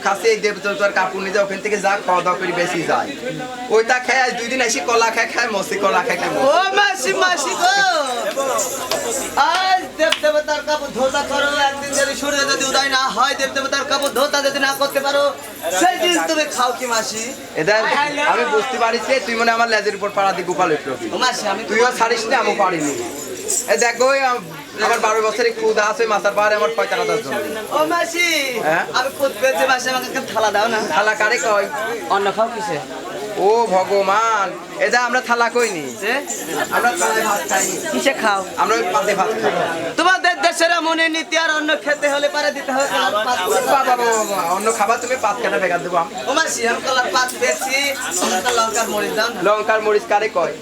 খাসি দেবতার কাপড় নিয়ে যায় ওখান থেকে যা খাওয়া দাওয়া করে বেশি যায় ওইটা খেয়ে 2 দিন এসে কলা খায় মসি কলা খায় ও মাসি মাসি গো আজ দেবতার কাপড় ধোতা করো একদিন যদি সূর্য যদি উদয় না হয় দেবতার কাপড় ধোতা যদি না করতে পারো সেই দিন তুমি খাও কি মাসি এদের আমি বুঝতে পারিছি তুই মনে আমার লেজের উপর পাড়া দি গোপাল উঠবি মাসি আমি তুইও ছাড়িস না আমি পারিনি এই দেখো আমার 12 বছরের খুদা আছে মাথার পাহাড়ে আমার 45,000 জন ও মাসি আমি খুদ পেয়েছি মাসি আমাকে একটা থালা দাও না থালা কারে কয় অন্ন খাও কিসে ও ভগবান এটা আমরা থালা কইনি আমরা থালায় ভাত খাই কিসে খাও আমরা ওই পাতে ভাত খাই তোমাদের দেশের মনে নীতি আর অন্ন খেতে হলে পারে দিতে হবে বাবা অন্য খাবার তুমি পাত কাটা ভেগা দেবো ও মাসি আমি কলার পাত পেয়েছি লঙ্কার মরিচ দাও লঙ্কার মরিচ কারে কয়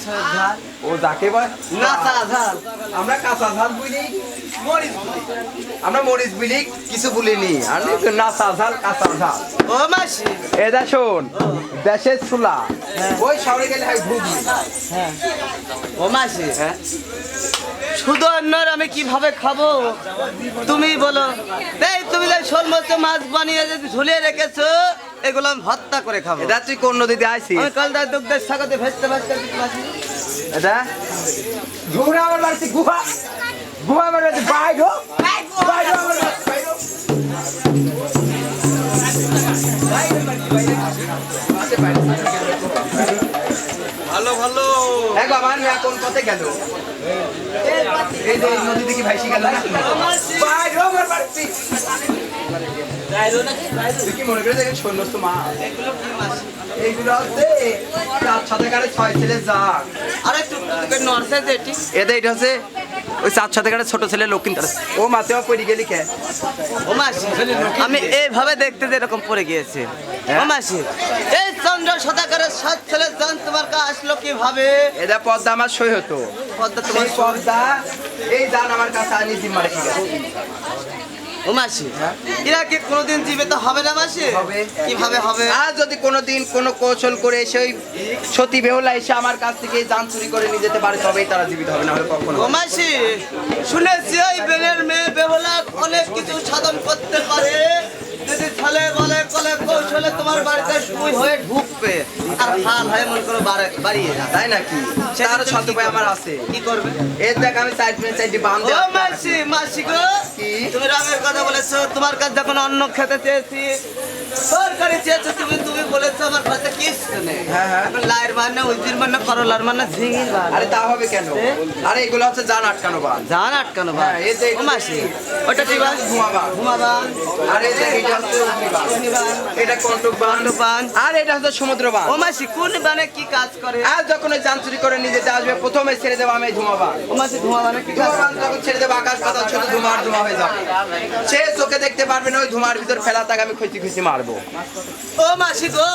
ঝাল ও যাকে বয় কাঁচা ঝাল আমরা কাঁচা ঝাল বুঝি মরিচ আমরা মরিচ বিলি কিছু বলিনি আর নাচা ঝাল কাঁচা ঝাল ও মাসি এটা শোন দেশের চুলা ওই শহরে গেলে হয় ঘুগনি হ্যাঁ ও মাসি শুধু অন্যর আমি কিভাবে খাবো তুমি বলো এই তুমি যে শোল মাছ বানিয়ে যদি ঝুলিয়ে রেখেছো এগুলো আমি ভর্তা করে খাবো এটা তুই কোন নদীতে আইছিস আমি কাল দুগ্ধের সাগরে ভেজতে ভেজতে মাসি এটা ঘুরা আমার বাড়িতে গুহা গুহা আমার বাড়িতে বাইরো বাইরো আমার বাইরো ভালো ভালো এক বাবা আমি কোন পথে গেল এই যে নদী থেকে ভাইসি গেল না বাইরো আমার বাড়িতে তুই কি মনে করে দেখেন সৈন্যস্ত মা এইগুলো হচ্ছে 4 সাথে কারে 6 ছেলে যাক আরে তুই নরসে যেটি এটা হচ্ছে ওই 4 সাথে কারে ছোট ছেলে লক্ষ্মীন্দর ও মাতেও পড়ে গেলি কে ও মাসি আমি এইভাবে দেখতে যে এরকম পড়ে গিয়েছে ও মাসি এই চন্দ্র সদাকারের 7 ছেলে জান তোমার কাছে আসলো কিভাবে এটা পদ্মা আমার সই হতো পদ্মা তোমার পদ্মা এই জান আমার কাছে আনি জিম্মা রেখে গেছে ও মাসি এরা কি কোনোদিন জীবিত হবে না মাসি হবে কিভাবে হবে আর যদি কোনোদিন কোনো কৌশল করে এসে ওই সতী বেহুলা এসে আমার কাছ থেকে জান চুরি করে নিয়ে যেতে পারে তবেই তারা জীবিত হবে না হলে কখনো ও মাসি শুনেছি ওই বেলের মেয়ে বেহুলা অনেক কিছু সাধন করতে পারে যদি ছলে বলে কলে কৌশলে তোমার বাড়িতে শুই হয়ে ঢুকবে আর হাল হয় মন করে বাড়িয়ে যায় তাই নাকি তার শত ভাই আমার আছে কি করবে এই দেখ আমি সাইডে বাঁধে ও মাসি মাসি গো তুমি রামের কথা বলেছো তোমার কাছে যখন অন্ন খেতে চেয়েছি তরকারি চেয়েছো তুমি তুমি বলেছো আমার কাছে কিছু নেই হ্যাঁ লাইয়ের মানে উজির মানে করলার মানে ঝিঙির মানে আরে তা হবে কেন আরে এগুলো হচ্ছে জান আটকানো বান জান আটকানো বা এই যে ও মাসি ওটা কি বান ঘুমাবা আর এই যে এটা হচ্ছে অগ্নিবাণ, এটা কন্টক বান আর এটা হচ্ছে সমুদ্র বান ও মাসি কোন বানে কি কাজ করে আর যখন ওই জান চুরি করে নিয়ে যেতে আসবে প্রথমে ছেড়ে দেবো আমি ধুমাবান ও মাসি ঘুমাবানে কি কাজ ধুমাবান যখন ছেড়ে দেবো আকাশ পাতাল শুধু ধুমা হয়ে যাবে সে চোখে দেখতে পারবে না ওই ধুমার ভিতর ফেলা তাকে আমি খুঁজি মারবো ও মাসি গো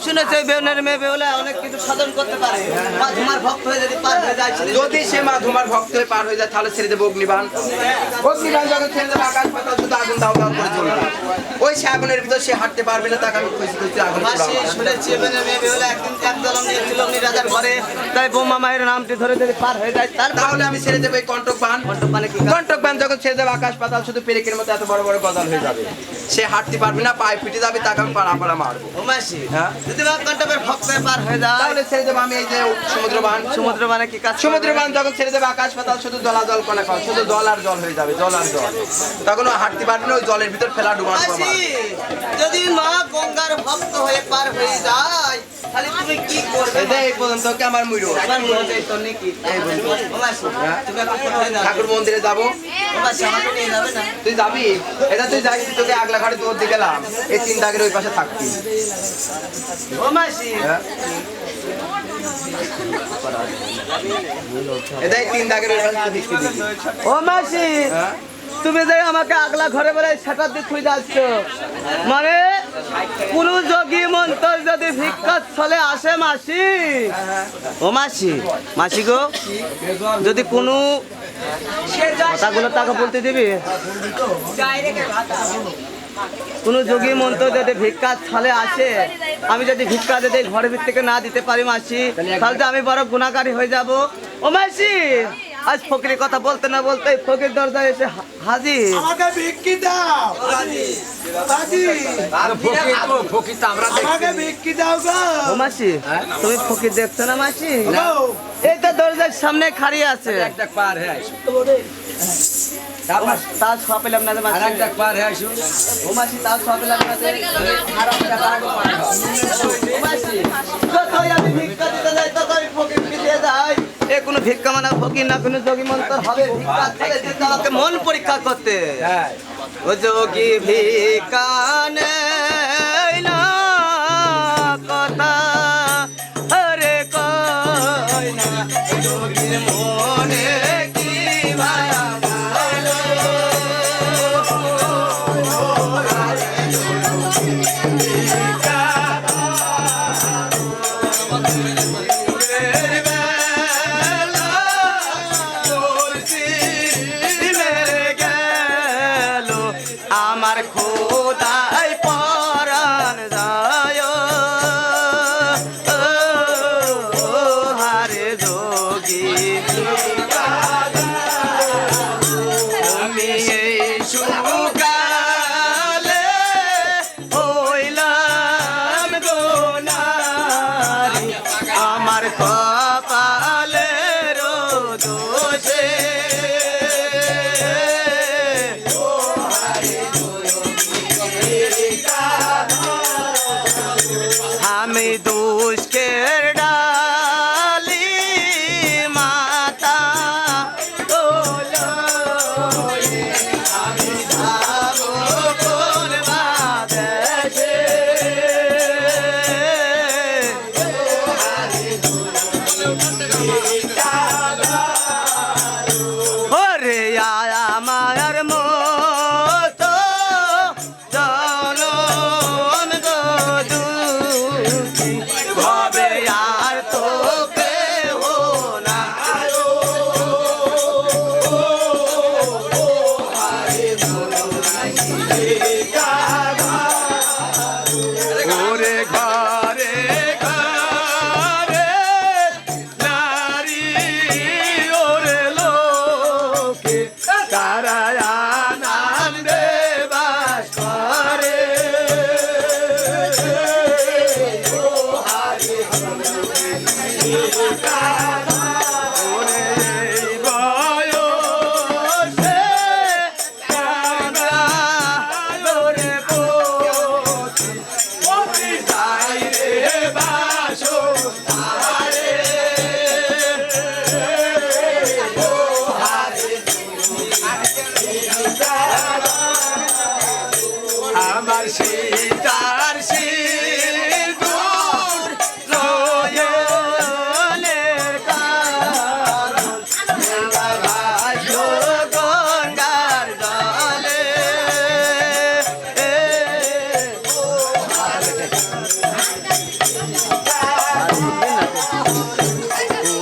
শুনেছে বেউনের মেয়ে বেউলা অনেক কিছু সাধন করতে পারে মা ধুমার ভক্ত হয়ে যদি পার হয়ে যায় যদি সে মা ধুমার ভক্ত হয়ে পার হয়ে যায় তাহলে ছেড়ে দেবো অগ্নিবাণ যখন ছেড়ে দেবো আকাশ পাতাল শুধু আগুন দাও দাও করে জ্বলবে ওই সে আগুনের ভিতর সে হাঁটতে পারবে না তাকে আমি খুঁজি আগুন মাসি শুনেছি বেউনের মেয়ে বেউলা একদিন এক জলম নিয়েছিল অগ্নি রাজার ঘরে তাই বোমা মায়ের নামটি ধরে যদি পার হয়ে যায় তাহলে আমি ছেড়ে দেবো এই কন্টক বান যখন ছেড়ে দেবো আকাশ পাতাল শুধু পেরেকের মতো এত বড় বড় গজাল হয়ে যাবে সে হাঁটতে পারবে না পায়ে ফিটে যাবে তাকে আমি পাড়া মারবো ও মাসি যদি কন্টকের ভক্ত হয়ে পার হয়ে যায় তাহলে ছেড়ে দেবো আমি এই যে সমুদ্র বান কি কাজ সমুদ্র বান যখন ছেড়ে দেবে আকাশ পাতাল শুধু জল কণা খাও শুধু জল আর জল হয়ে যাবে জল আর জল তখন ও হাঁটতে পারবে না ওই জলের ভিতর ফেলা ডুবান যদি মা গঙ্গার ভক্ত হয়ে পার হয়ে যায় তাহলে তুমি কি করবে এই পর্যন্ত কি আমার মুইরো আমার মনে হয় তো নাকি এই বলবো ও মাসি তুমি এখন কোথায় যাবে ঠাকুর মন্দিরে যাবো ও মাসি আমাকে নিয়ে যাবে না তুই যাবি এটা তুই যাই তোকে আগলা ঘাটে তোর দিকে গেলাম এই 3 দাগের ওই পাশে থাকবি ও মাসি এটাই 3 দাগের ওই পাশে ভিক্ষি দিবি ও মাসি তুমি যে আমাকে আগলা ঘরে বেড়াই সেটা দিয়ে খুঁজে যাচ্ছ মানে কোন যোগী মন্ত্র যদি ভিক্ষার ছলে আসে মাসি ও মাসি মাসি গো যদি কোনো কথাগুলো তাকে বলতে দিবি কোন যোগী মন্ত্র যদি ভিক্ষার ছলে আসে আমি যদি ভিক্ষা যদি ঘরের ভিতর থেকে না দিতে পারি মাসি তাহলে তো আমি বড় গুণাকারী হয়ে যাব ও মাসি আজ ফকিরের কথা বলতে না বলতে ফকির দরজায় এসে হাজির। আমাকে ভিক্ষি দাও দাদি, ফকির তো আমরা আমাকে ভিক্ষি দাও গো। ও মাসি, তুমি ফকির দেখছো না মাসি? গো, এই তো দরজার সামনে খাড়িয়ে আছে। একটা পার হয়ে আসো, তার সব পেলাম না রে মাসি। একটা পার হয়ে আসো। ও মাসি, তার সব পেলাম না রে। ও মাসি, যতই আমি ভিক্ষা দিতে যাই ততই ফকির পিছিয়ে যায়। এ কোনো ভিক্ষা মানে ফকির না, কোনো যোগী মন্ত্র হবে ভিক্ষা ছেড়ে দিতে আমাকে মন পরীক্ষা করতে। ও যোগী ভিক্ষা নেই না কথা হরে কই না, যোগীর মনে কি মায়া ভালো। আমার খোদাই পরাণ যায় হারে যোগী আমি এই সুকালে হইলাম গোনারি আমার কপালের দোষে। আমি দুষ্কের ডালি মাতা তোলয়ে আমি যাবো কোন বাদেশে। ওরে আয়া মায়ার মতো জনম গদুকি হবে আর তো কেহ না। ওরে ঘরে ঘরে নারী ওরে লোকে তারা আনন্দে বাস করে। ওরে এই বয়সে কান্দালোরে পথি যাই রে বাসুধারে। আমার সীতার সিঁদুর নয়নের কারণ ভাসো গঙ্গার জলে।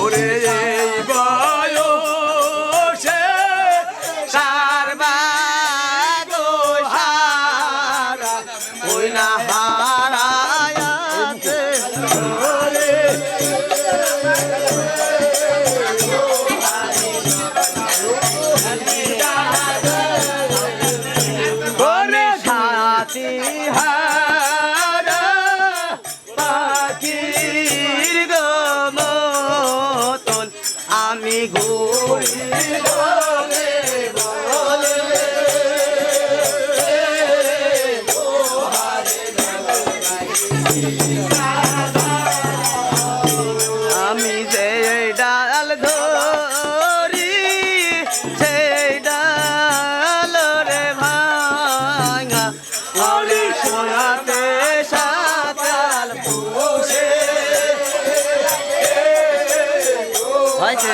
ওরে এই বয়সে সারবাগো হারা ওই না হারায়াছে ওরে। ওরে সাথী হারা পাখির গো মতন আমি ঘুরি বলে বলে। আমি যে ডাল ধরি সেই ডাল রে ভাঙা ওরে সোনাতে সাতাল পুষে। হয়েছে